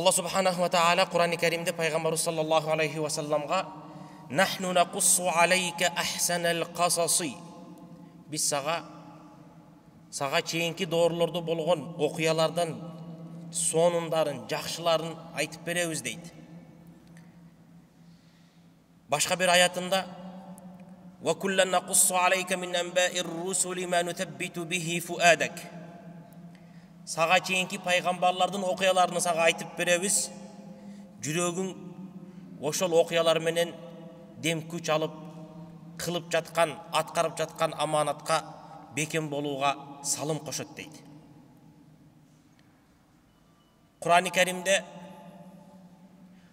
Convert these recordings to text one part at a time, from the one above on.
Allah subhanahu wa ta'ala Kur'an-ı Kerim'de Peygamber sallallahu aleyhi ve sellem'ga "Nahnu naqussu aleyke ahsanal qasasi." Biz sağa çeyinki doğrularda bolğon okuyalardan sonundарын, жақшыларын айтып беребиz deydi. Başka bir ayatında "Ve kullan naqussu aleyke min enba'ir rusuli ma nuthabbitu bihi fuadak." Sağa çeyinki peygamberlerden okuyalarını sağa aytıp berебиz. Жүрөгүң ошол окуялар менен дем күч алып, кылып жаткан, аткарып жаткан аманатка бекем болууга салым кошот дейди. Kur'an-ı Kerim'de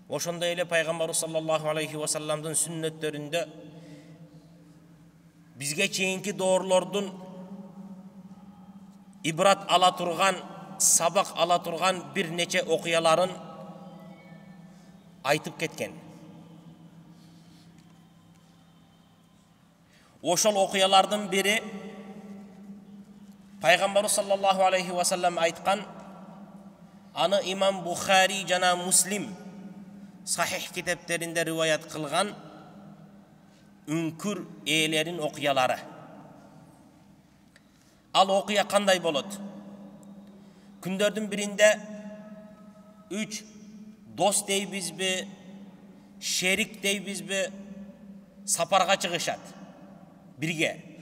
ошондой эле Peygamber sallallahu aleyhi ve sellem'din sünnetlerinde bizge çeyinki doğrulardın ibrat ala turgan, sabak ala turgan bir neçe okuyaların aytıp ketken. Oşol okuyalardan biri Peygamber sallallahu aleyhi ve sellem aytkan, anı İmam Bukhari jana Muslim sahih kitaplarında rivayet kılgan ünkür eğlerin okuyaları. Al okuya kanday bolot. Kündördün birinde 3 dost deybiz bi, şerik deybiz bi, saparga çıkışat. Birge.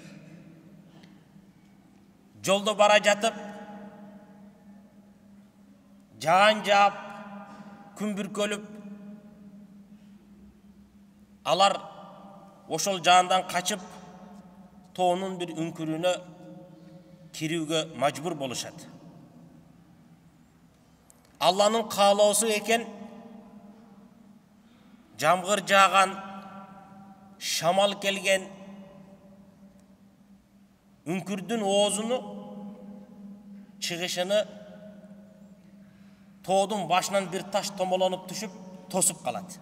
Jolda bara jatıp, jağan jağıp, kümbür kölüp, alar oşol jağandan kaçıp, toğunun bir ünkürünü kiriuge majbur boluşat. Allah'ın kaaloosu eken, jamgır jağan, şamal kelgen, ünkürdün oğuzunu, çıkışını, toğdun başынан bir taş tomolanıp düşüp, tosup kalat.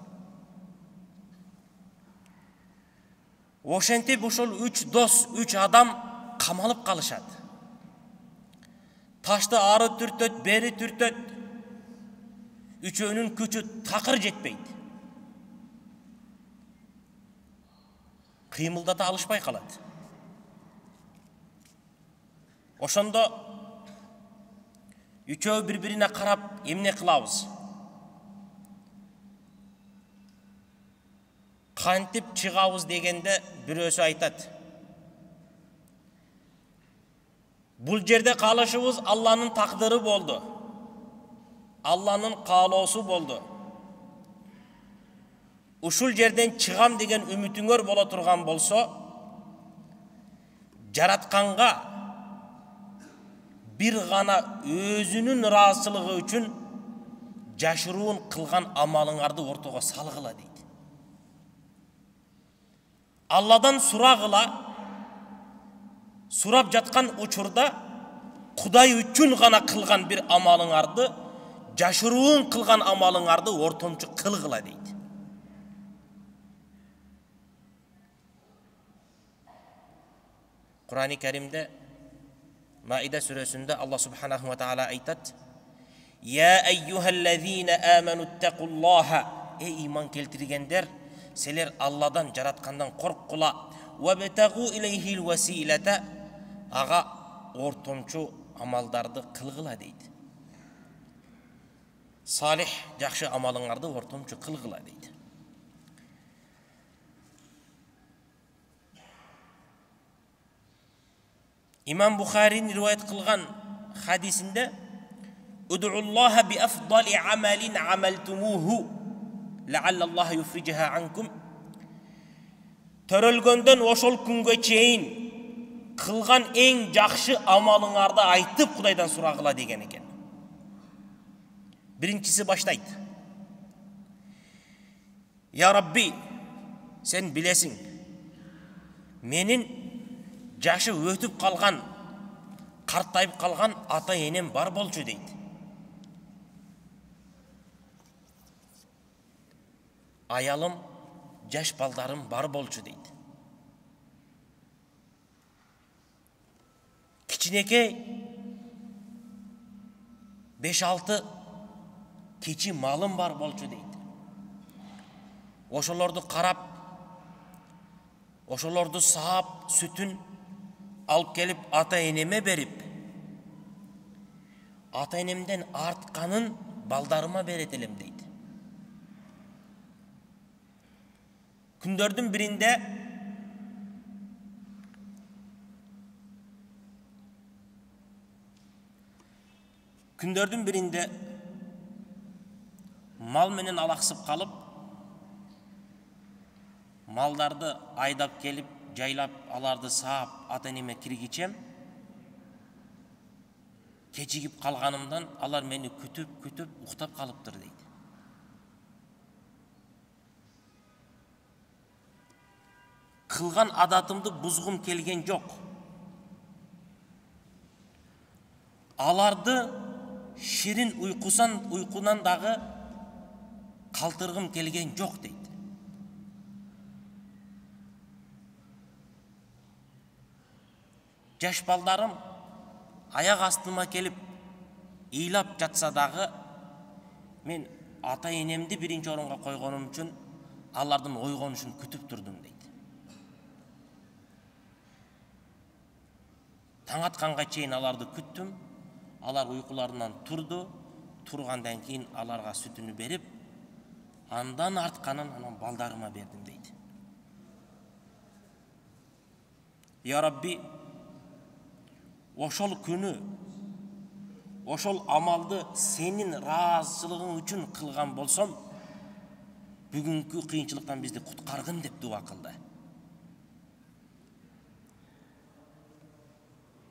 Oşentip uşul 3 dost, 3 adam kamalıp kalışat. Taşta arı türtöt, beri türtöt. Üçöünün küçü takır jetpeydi. Kıymıldata alışpay kalat. Oşonda üçöö birbirine karap emne kılabız. Kantip çıgabız degende birөөsü aytat. Bul jerde kalışыбыз Allah'ın takdiri boldu. Allah'ın kaaloosu boldu. Uşul жерден çıgam degen ümitüңөр bola turgan bolso, jaratkanга bir gana özünün rahatsızlığı üçün jaşıruun kılgan amalыңарды ortoga salgıla deydi. Allah'dan suragıla, surap jatkan uçurda Kuday üçün gana kılgan bir amalыңарды, jaşıruun kılgan amalыңарды ortomçu kılgıla deydi. Kur'an-ı Kerim'de Maide suresinde Allah subhanahu wa ta'ala aytat, "Ya eyyuhellezine amenuttekullaha." Ey iman keltirgenler, seler Allah'dan jaratkandan korkkula, ve betegu ileyhil vesilete, ağa ortomçu amaldardı kılgıla deydi. Salih, jakşı amalыңарды ortomçu kılgıla deydi. İmam Bukhari'nin rivayet kılgan hadisinde "Ud'ullaha bi afdali amalin amaltumuhu la'allallaha yufrijaha ankum." Törölgönden oşol күнгө чейин kılgan en jakşı amalыңарды aytıp Kudaydan suragıla degen eken. Birincisi başlaydı. Ya Rabbi, sen bilesin, menin jaşı ötüp kalgan, kartayıp kalgan ata enem bar bolçu deydi. Ayalım, jaş baldarım bar bolçu deydi. Kiçinekey 5-6 keçи малым бар болчу дейт. Ошолорду карап, ошолорду саап, сүтүн алып келип ата энеме берип, ата энемден артканын балдарыма берет элем дейт. Күндөрдүн биринде мал менен алаксып калып, малдарды айдап келип, жайлап, аларды саап, ата энеме киргичем. Кечигип калганымдан алар мени күтүп уктап калыптыр дейт. Кылган адатымды бузгум келген жок. Аларды ширин уйкунан дагы калтыргым келген жок дейт. Жаш балдарым аяк астыма келип ыйлап жатса дагы, мен ата энемди биринчи орунга койгонум үчүн алардын ойгонушун күтүп турдум дейт. Таң атканга чейин аларды күттүм, алар уйкуларынан турду, тургандан кийин аларга сүтүнү берип, андан артканын анан балдарыма бердим дейт. Я Рабби, ошол күнү, ошол амалды сенин ыраазычылыгың үчүн кылган болсом, бүгүнкү кыйынчылыктан бизди куткаргын деп дуа кылды.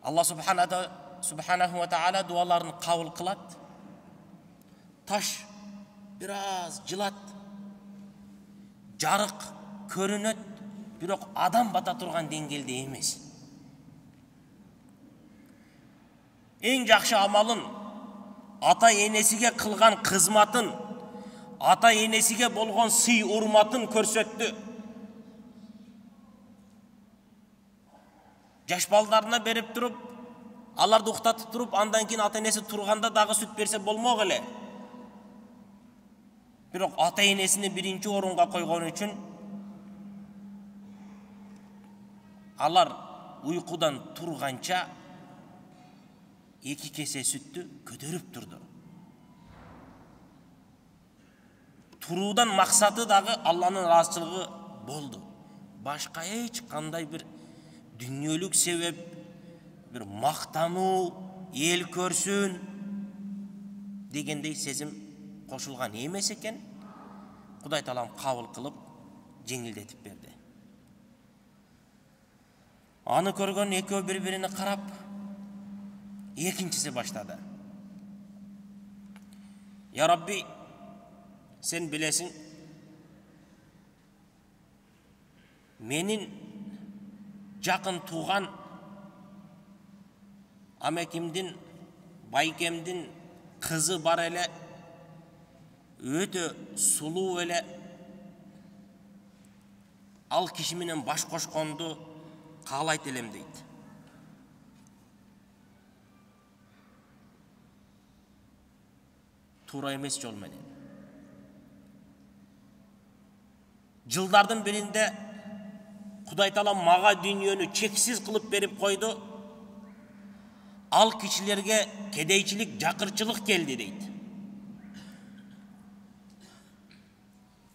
Алла субханаху ва таала дуаларын кабыл кылат. Таш бир аз жылат, жарык көрүнөт, бирок адам бата турган деңгээлде эмес. Эң жакшы амалын, ата энесиге кылган кызматын, ата энесиге болгон сый урматын көрсөттү. Жаш балдарына берип туруп, аларды уктатып туруп, андан кийин ата энеси турганда дагы сүт берсе болмок эле. Бирок ата энесини биринчи орунга койгон үчүн алар уйкудан турганча 2 кесе сүттү көтөрүп турду. Туруудан максаты дагы Алланын ыраазычылыгы болду. Башка эч кандай бир дүнүйөлүк себеп, бир мактануу, эл көрсүн дегендей сезим кошулган эмес экен. Кудай Таалам кабыл кылып, жеңилдетип берди. Аны көргөн экөө бири-бирине карап, экинчиси баштады. Я Рабби, сен билесиң, менин жакын туган амекимдин, байкемдин кызы бар эле, өтө сулуу эле. Ал киши менен баш кошконду каалайт элем дейт. Туура эмес жол менен. Жылдардын биринде Кудай Таала мага дүйнөнү чексиз кылып берип койду. Ал кишилерге кедейчилик, жакырчылык келди дейт.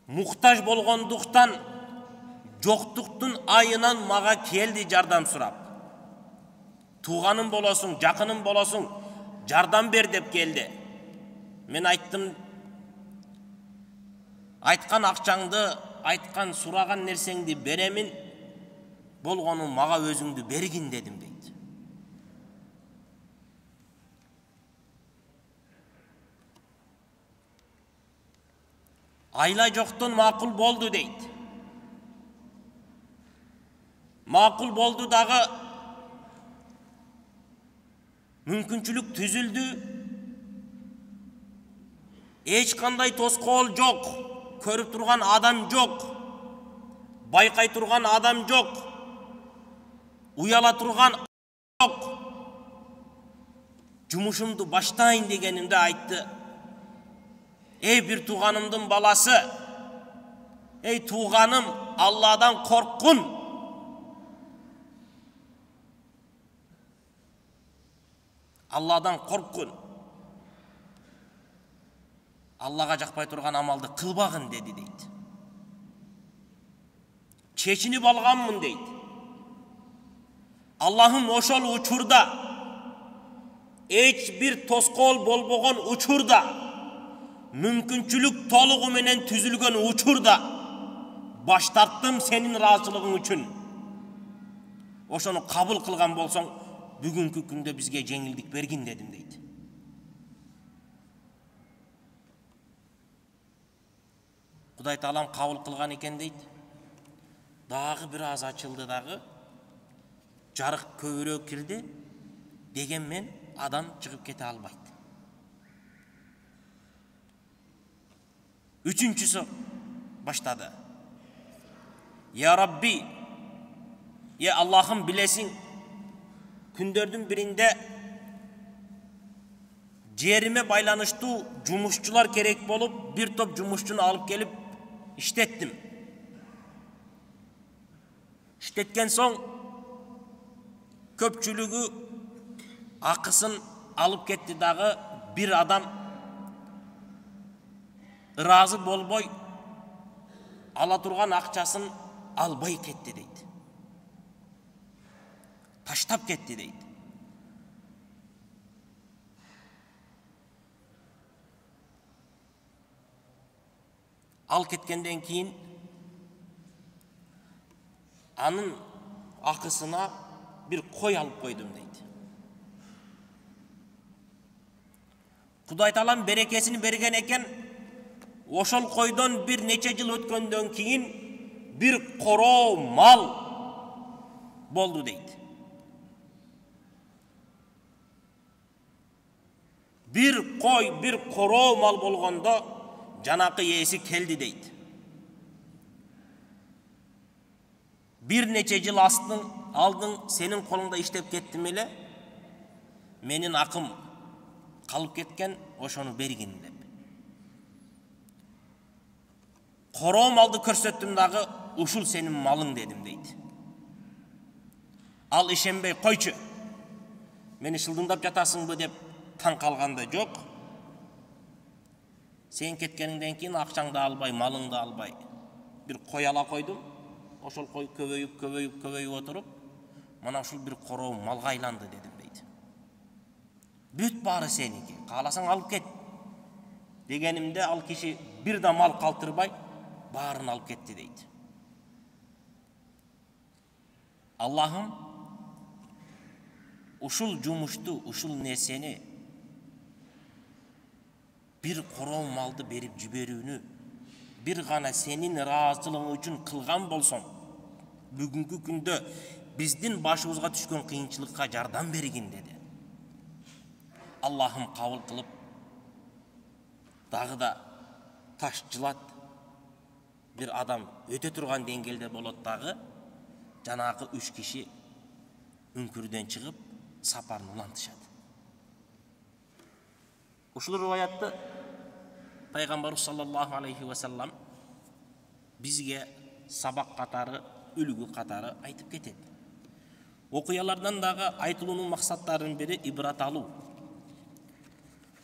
Муктаж болгондуктан жоктуктун айынан мага келди жардам сурап. Тууганым болосуң, жакыным болосуң, жардам бер деп келди. Мен айттым, айткан акчаңды, айткан сураган нерсеңди беремин, болгону мага өзүңдү бергин дедим дейт. Айла жоктон макул болду дейт. Макул болду дагы мүмкүнчүлүк түзүлдү. Эч кандай тоскоол жок, көрүп турган адам жок, байкай турган адам жок, уяла турган жок. Жумушумду баштайын дегенимде айтты. Ey bir tuğanımdın balası, ey tuğanım, Allah'dan korkun. Allah'dan korkun. Allah'a jakpay turgan amaldı kılbagın dedi deydi. Çeçinip alganmın deydi. Allah'ım oşol uçurda, hiç bir toskol bolbogon uçurda, mümkünçülük toluğu menen tüzülgön uçurda baş tarttım senin razılığın üçün. Oşonu kabul kılgan bolsoň bugünkü günde bizge jеңилдик bергin dedim deydi. Kuday Taalam kabul kılgan eken deydi. Dagı biraz açıldı dagı. Jarık köbüröк kirdi. Degenmen adam çıkıp kete albaydı. Üçüncüsü başladı. Ya Rabbi, ya Allah'ım bilesin, kündördün birinde ciğerime baylanıştı cumuşçular gerek bolup bir top cumuşçunu alıp gelip işlettim. İşletken son köpçülüğü akısın alıp gitti dağı bir adam razı bolboy ala turgan akçaсын albay ketti deydi. Taştap ketti deydi. Al ketkenden keyin anın akısına bir koy alıp koydum deydi. Kuday Taalam berekesini bergen eken, oşol koydan bir neçe yıl ötköndön keyin bir koro mal boldu deydi. Bir koy, bir koro mal bolgonda janakı yesi keldi deydi. Bir neçe yıl aldın senin kolunda işlep kettim ele, menin akım kalıp ketken oşonu bergin dep. Koro maldı körsettim dağı, uşul senin malın dedim deydi. Al işenbey koyçu, meni şıldıngdap jatasың bı dep taң kalganda jok. Sen ketkeninden keyin akçaڭды albay, malыңды albay. Bir koy ala koydum. Oşol koy köböyüp oturup, mana uşul bir koro malga aylandı dedim deydi. Büt bары seniki, kalasaң alıp ket. Degenimde al kişi bir de mal kaltırbay, barını alıp ketti deydi. Allah'ım uşul cumuştu, uşul neseni bir koro maldı berip jiberүүnü bir gana senin razılığın üçün kılgan bolsoň, bugünkü günde bizdin başımızga düşkön kıyınçılıkka jardam bergin dedi. Allah'ım kabul kılıp dagı da taşçılat bir adam öte turgan dengelde bolot dagı janakı 3 kişi ünkürden çıkıp saparını ulantışadı. Uşul riwayatты Peygamberimiz sallallahu aleyhi ve sellem bizge sabak katarı, ülgü katarı aytıp ketedi. Okuyalardan dağı aytılığının maksatlarının biri ibrat alуу.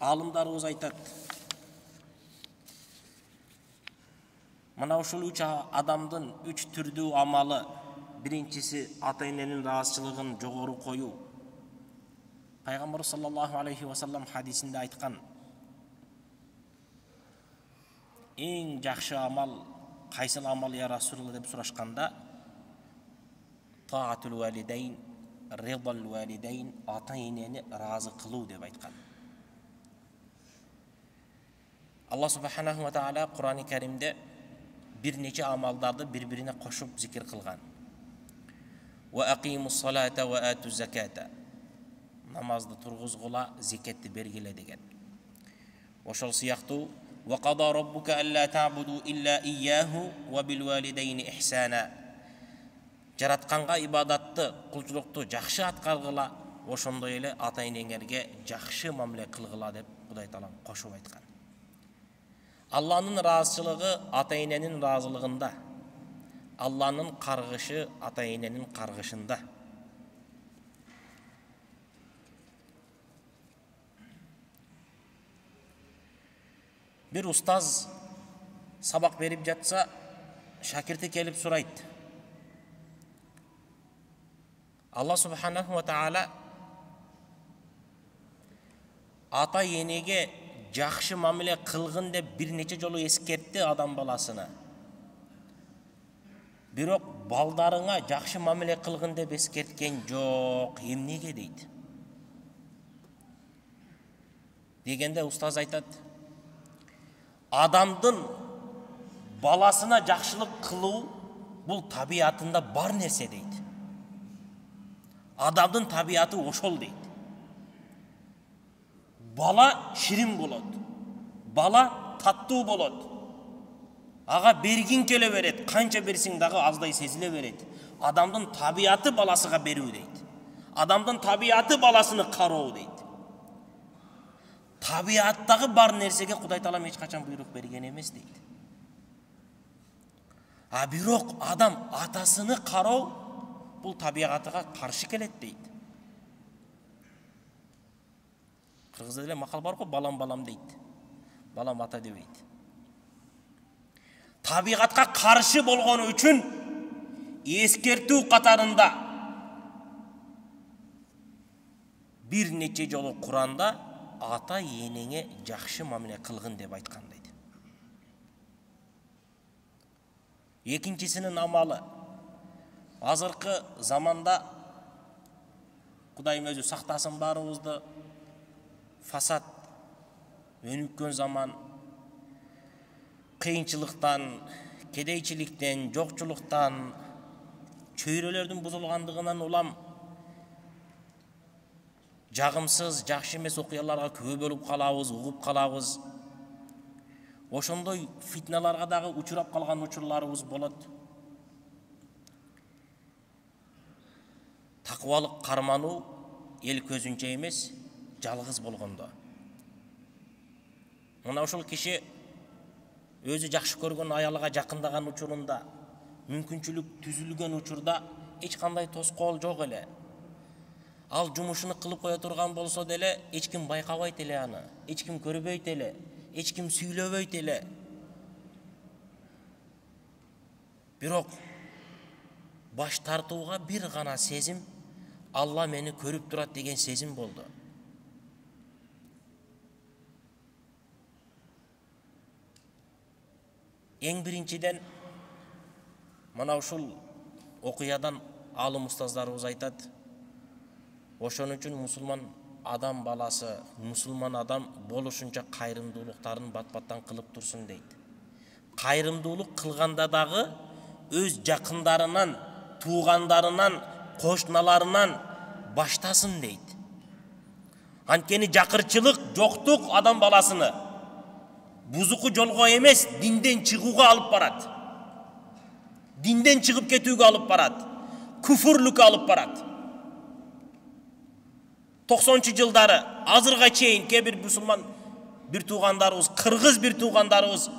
Alımdarыбыз aytat. Mana uşul 3 adamdın 3 türdүү amalı. Birincisi ata-enenin rahatsızlığın jogoru koyuu. Peygamberimiz sallallahu aleyhi ve sellem hadisinde aytkan. En jakşı amal kaysıl amal ya Rasulullah dep suraşkanda taatul valideyn, ridal valideyn, ata-eneni razı kılуу dep aytkan. Allah subhanahu ve taala Kur'an-ı Kerim'de bir neçe amaldарды birbirine koşup zikir kılgan. Ve aqimus salata ve atuz zakata. Namazdı turguzgula, zeketти bergile degen. Oşol siyaktуу ve qada rabbuka alla ta'budu illa iyyahu ve bil valideyni ihsana. Jaratkanга ibadatты, kulçuluktu jakşı atkargıla, oşondoy ele ata-enеңерге jakşı mamile kılgıla dep Kuday Taalam koşup aytkan. Allah'ın razılығы ата-ененің razılığında. Allah'ın qarğışı ата-ененің qarğışında. Bir ustaz sabaq berip жатса, шәкірті келіп сұрайды. Allah subhanahu wa ta'ala ата-енеге жақшы мамиле қылғын деп бірнеше жолу ескертті адам баласына. Бирок балдарыңа жақшы мамиле қылғын деп ескерткен жоқ, емнеге дейді. Дегенде ұстаз айтады, адамдың баласына жақшылық қылу бұл табиатында бар нәрсе дейді. Адамдың табиаты ошол дейді. Bala şirin bolot. Bala tattуу bolot. Ağa bergin kele beret. Kança bersin dağı azday sezile beret. Adamdın tabiatı balasıga berүү deydi. Adamdın tabiatı balasını karoo deydi. Tabiattagı bar nersege Kuday Taalam hiç kaçan buyruk bergen emes deydi. Бирок адам атасыны кароо бул табиатыга каршы келет дейди. Кыргызда деле макал бар го, балам балам дейди. Балам ата дебейт. Табиатка каршы болгону үчүн эскертүү катарында бир нече жолу Куранда ата энеңе жакшы мамиле кылгын деп айткан дейт. Экинчисинин амалы азыркы заманда Кудайым өзү сактасын баарыбызды, фасад өнүккөн заман, кыйынчылыктан, кедейчиликтен, жокчулуктан, чөйрөлөрдүн бузулгандыгынан улам жагымсыз, жакшы эмес окуяларга күбө болуп калабыз, угуп калабыз. Ошондой фитналарга дагы учурап калган учурларыбыз болот. Такыбалык кармануу эл көзүнчө эмес, жалгыз болгондо. Мына ошол киши өзү жакшы көргөн аялыга жакындаган учурунда, мүмкүнчүлүк түзүлгөн учурда эч кандай тоскоол жок эле. Ал жумушуну кылып кое турган болсо деле эч ким байкабайт эле аны, эч ким көрбөйт эле, эч ким сүйлөбөйт эле. Бирок баш тартууга бир гана сезим, Алла мени көрүп турат деген сезим болду. Эң биринчиден мына ушул окуядан алым устаздарыбыз айтат. Ошон үчүн мусулман адам баласы, мусулман адам болушунча кайрымдуулуктарын бат-баттан кылып турсун дейт. Кайрымдуулук кылганда дагы өз жакындарынан, туугандарынан, кошуналарынан баштасын дейт. Анткени жакырчылык, жоктук адам баласыны бузуку жолго эмес, динден чыгууга алып барат. Динден чыгып кетүүгө алып барат. Күфүрлүккө алып барат. 90-жылдары азырга чейин кээ-бир мусулман бир туугандарыбыз, кыргыз бир туугандарыбыз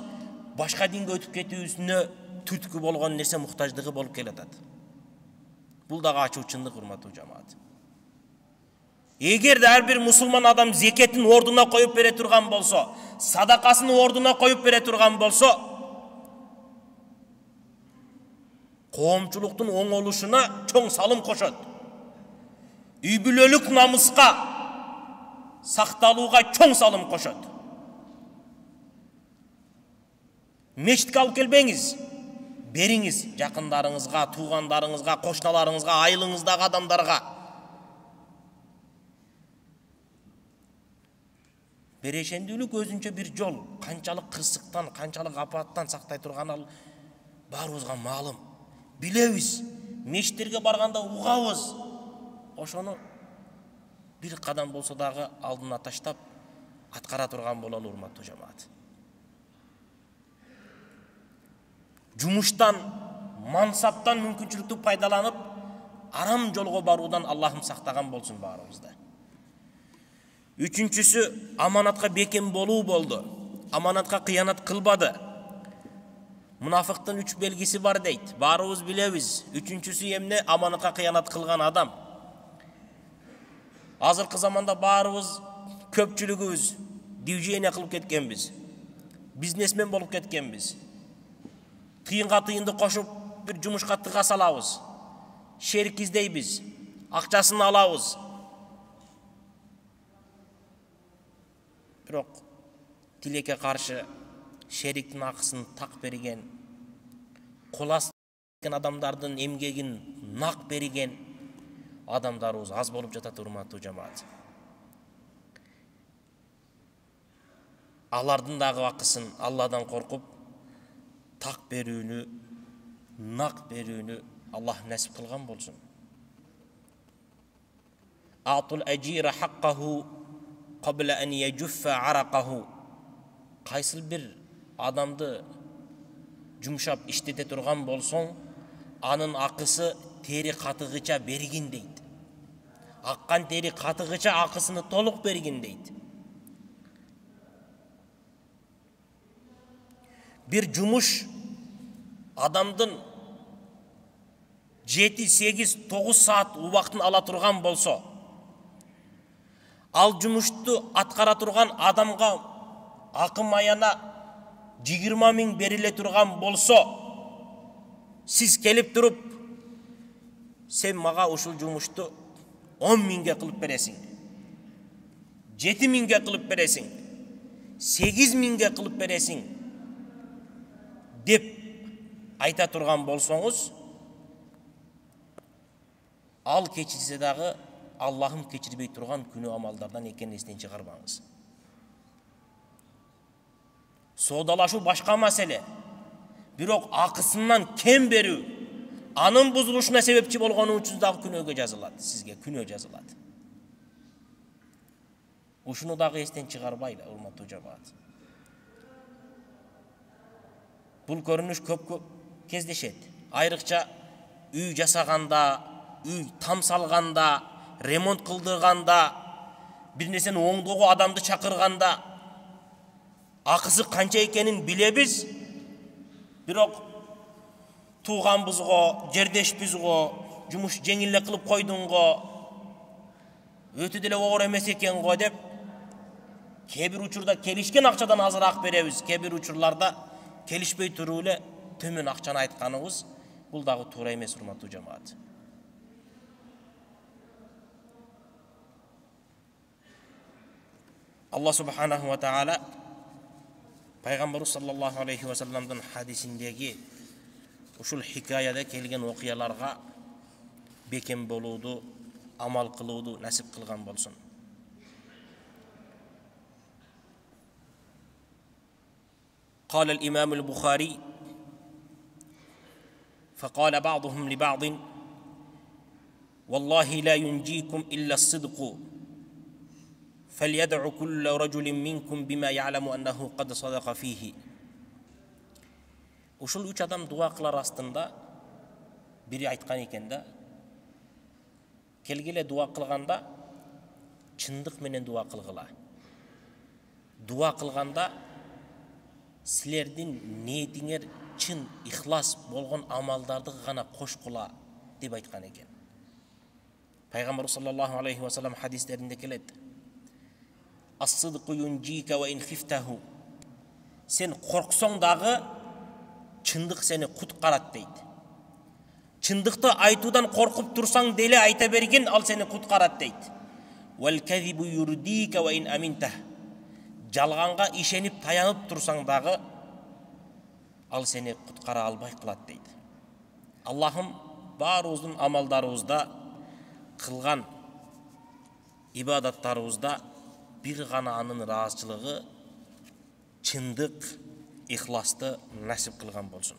башка динге өтүп кетүүсүнө түрткү болгон нерсе муктаждыгы болуп келатат. Бул дагы ачуу чындык, урматтуу жамаат. Эгерде ар бир мусулман адам зекетин ордуна коюп бере турган болсо, садакасын ордуна коюп бере турган болсо, коомчулуктун оңолушуна чоң салым кошот. Үй бүлөлүк намыска сакталууга чоң салым кошот. Мечитке алып келбеңиз, бериңиз жакындарыңызга, туугандарыңызга, кошуналарыңызга, айылыңыздагы адамдарга. Берешендүүлүк өзүнчө бир жол, канчалык кырсыктан, канчалык апаттан сактай турган ал баарыбызга маалым. Билебиз, мечиттерге барганда угабыз. Ошону бир кадам болсо дагы алдына таштап аткара турган бололу, урматтуу жамаат. Жумуштан, мансаптан мүмкүнчүлүктү пайдаланып, арам жолго баруудан Аллахым сактаган болсун баарыбызды. Үчүнчүсү аманатка бекем болуу болду. аманатқа қиянат қылбады. Мұнафықтың 3 белгісі бар дейді. Барыбыз білеміз. Üçüncüsü емне? Аманатқа қиянат қылған адам. Азыркы заманда барыбыз көпчүлүгүбүз движение кылып кеткенбиз. Бизнесмен болуп кеткенбиз. Тыйынга тыйынды кошуп бир жумушка тыга салабыз. Шерик издейбиз. Акчасын алабыз. Бирок тилекке каршы шериктин акысын так берген, колас адамдардын эмгегин нак берген адамдарыбыз аз болуп жатат, урматтуу жамаат. Алардын дагы акысын Алладан коркуп так берүүнү, нак берүүнү Аллах насип кылган болсун. Атул ажира хаккаху qabla an yajuffa araqahu. Кайсыл бир адамды жумшап иштете турган болсоң, анын акысы тери катыгыча бергин дейт. Аккан тери катыгыча акысыны толук бергин дейт. Бир жумуш адамдын 7, 8, 9 саат убактын ала турган болсо, ал жумушту аткара турган адамга акым аяна 20 000 бериле турган болсо, сиз келип туруп, сен мага ушул жумушту 10 000 кылып бересиң, 7 000 кылып бересиң, 8 000 кылып бересиң деп айта турган болсоңуз, ал кечирсе дагы Аллахым кечирбей турган күнөө амалдардан экенин эстен чыгарбаңыз. Соодалашуу башка маселе. Бирок акысынан кем берүү, анын бузулушуна себепчи болгону үчүн дагы күнөөгө жазылат, сизге күнөө жазылат. Ушуну дагы эстен чыгарбайлы, урматтуу жамаат. Бул көрүнүш көп кездешет. Айрыкча үй жасаганда, үй там салганда, ремонт кылдырганда, бир нерсени оңдоого адамды чакырганда акысы канча экенин билебиз. Бирок тууганбызго, жердешпизго, жумуш жеңил эле кылып койдуңго, өтө деле оор эмес экен го деп, кээ бир учурда келишкен акчадан азыраак беребиз, кээ бир учурларда келишпей туруп эле төмөн акчаны айтканыбыз, бул дагы туура эмес, урматтуу жамаат. Allah subhanahu wa ta'ala Peygamber sallallahu aleyhi ve sellem'den hadisindeki uşul hikayede kelgen okuyalarga beken boludu, amal kılıudu nasip kılgan bolsun. قال الإمام البخاري فقال بعضهم لبعض والله لا ينجيكم إلا الصدق فَلْيَدْعُ كُلَّ رَجُلٍ مِنْكُمْ بِمَا يَعْلَمُ أَنَّهُ قَدْ صَدَقَ فِيهِ. Ушул 3 адам дуа кылар астында бири айткан экен да, келгеле дуа кылганда чындык менен дуа кылгыла. Дуа кылганда силердин ниетиңер чын ихлас болгон амалдарды гана кошкула деп айткан экен. Пайгамбар саллаллаху алейхи ва саллям хадистеринде келет: As-sidqu yunjika wa in khiftahu. Sen korksoң дагы чындык сени куткарат дейт. Чындыкты айтуудан коркуп турсаң деле айта бергин, ал сени куткарат дейт. Wal kadhibu yurdika wa in amintah. Жалганга ишенип таянып турсаң дагы ал сени куткара албай кылат дейт. Аллахым баарыбыздын амалдарыбызда, кылган ибадаттарыбызда bir gana anın rahatçılığı, çındık, ihlasты nasip kılgan bolsun.